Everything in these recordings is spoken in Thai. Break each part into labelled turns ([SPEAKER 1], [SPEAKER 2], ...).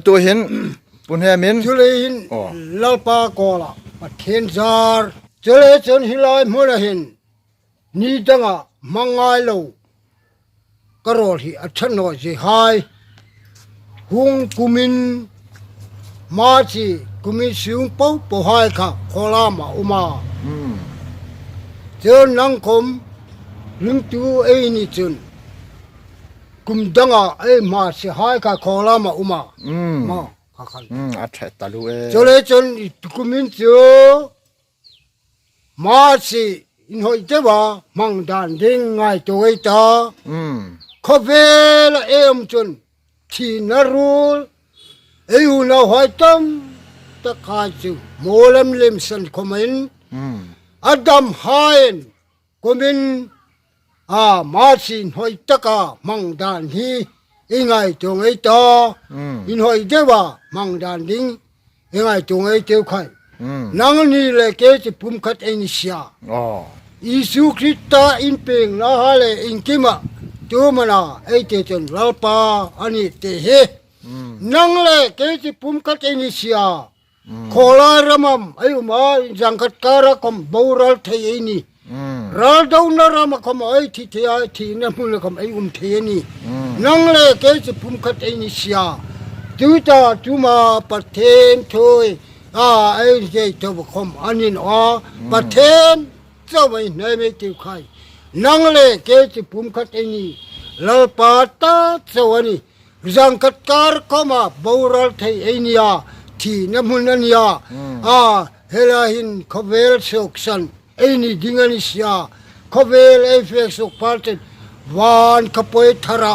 [SPEAKER 1] ตัวเห็นปุ่นแฮมิน
[SPEAKER 2] จุเลยหินลาปากอละปัทเทนซาร์จุเลยจนหิลายมัวละหินนี่จังอ่ะมังไงโลกระโดดที่อัชนอสิหายหุงกุมินมาสิกุมินสิงปอปหายค่ะโคลามาอุมาเจอนังคมลึงตูเอ้นี่จนกุมดังอ่ะไอ้มาสิหายค่ะโคลามาอุมามาขัน
[SPEAKER 1] อัดแฉตาลูเอ
[SPEAKER 2] จเลยจนกุมินเจอมาสิอินหอยเจ้าว่ามังดานดิ้งไงตัวไอ้ตาเขาเวลเอ็มจนที่นรูเอ้ยูน่าหอยตั้มตะกาจูโมเลมเลมสันคอมินอดัมไฮน์คอมินมาสินหอยตะกามังดานฮีอิงไงตัวไอ้ตาอินหอยเจ้าว่ามังดานดิ้งอิงไงตัวไอ้เจ้าใครนังนี่เลยเกจิปุ่มขัดเอนิเซียอิสุคริสต์อินเปงลาฮาเลอินกิมาตัวมันไอเจจันลาปาอันนี้เตเฮนังเลยเกจิปุ่มขัดเอนิเซียโคลารมัมไออุมาจังกัดการะคมบูรัลเทยนี่รัลดาวนารามาคมไอที่เทียที่นั่นพูดคมไอเทยนี่นังเลยเกจิปุ่มขัดเอนิเซียจูตาจูมาประเทศถอยไอ้เจ้าตัวคมอันนี้ประเทศเจ้าไม่ในไม่ติวใครนั่งเลยเกจิปุ่มขัดไอ้นี่ลาปาตาเจ้าวันนี้จังกัดการเข้ามาบูรัลไทยไอ้นี่ที่น้ำมันนี่เฮลาหินขบเวลสุกสันไอ้นี่ดิ่งอันนี้เสียขบเวลไอ้เฟกสุกพาร์ตวานขบวยทาระ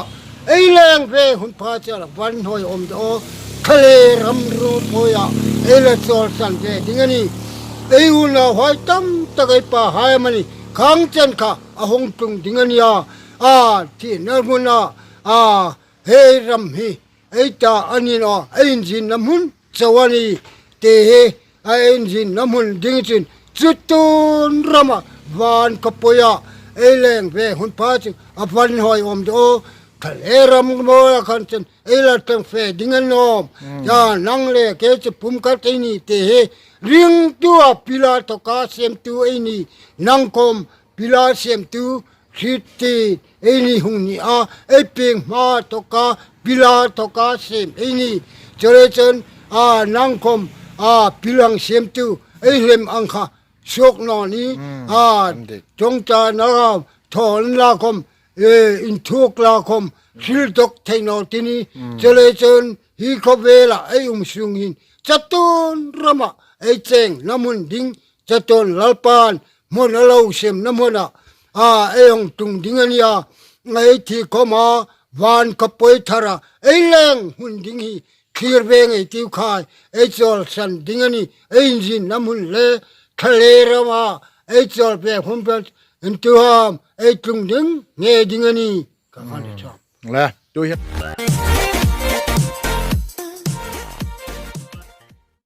[SPEAKER 2] ไอ้แรงเวหุ่นพาเจอวันหอยอมโตทะเลรำรูปอยเอเลสอลสันเจดิ่งอันนี้ไอ้หุ่นหอยตั้มตะไคป้าหายมันนี่ขังจันค่ะหงตุงดิ่งอันนี้ที่นั่นมันเฮรำฮีไอ้ตาอันนี้ไอ้จินน้ำมันสวรรค์เตะไอ้จินน้ำมันดิ่งจินจุดต้นรำวานขบวยไอ้แรงเวหุ่นพาเจอวันหอยอมโตทะเลรำโมยขันจันเอลตังเฟดิ่งอันนอมนังเลยเกจิปุ่มกัดไอ้นี่เตะเรียงตัวพิลาตกาเสียมตัวไอ้นี่นังคมพิลาเสียมตัวคิดตีไอ้นี่หุงนี่ไอ้เพียงมาตกาพิลาตกาเสียมไอ้นี่เจริญจนนังคมพิลังเสียมตัวไอ้เล่มอังคาโชคนอนี้จงจานารถอนลาคมอินทุกลาคมชิลตกเทนอตินีเจริญจนฮีขบเวลาไอ้สุงหินจัตุนรมาไอ้เจงน้ำมันดิ่งจัตุนลาปานมนเราเสียมน้ำมันไอ้องตุงดิ่งอันนี้ไอ้ที่เขามาวานขบวยทาระไอ้แรงหุ่นดิ่งฮีขีร์เวงไอ้ติวขายไอ้จอลสันดิ่งอันนี้ไอ้จินน้ำมันเล่ทะเลรามาไอ้จอลเปหุ่นเป็นอินทุหามไอ้ตุงดิ่งเงี้ยดิ่งอันนี้ก็ฟังได้ชอบ
[SPEAKER 1] แล้วดูเห็น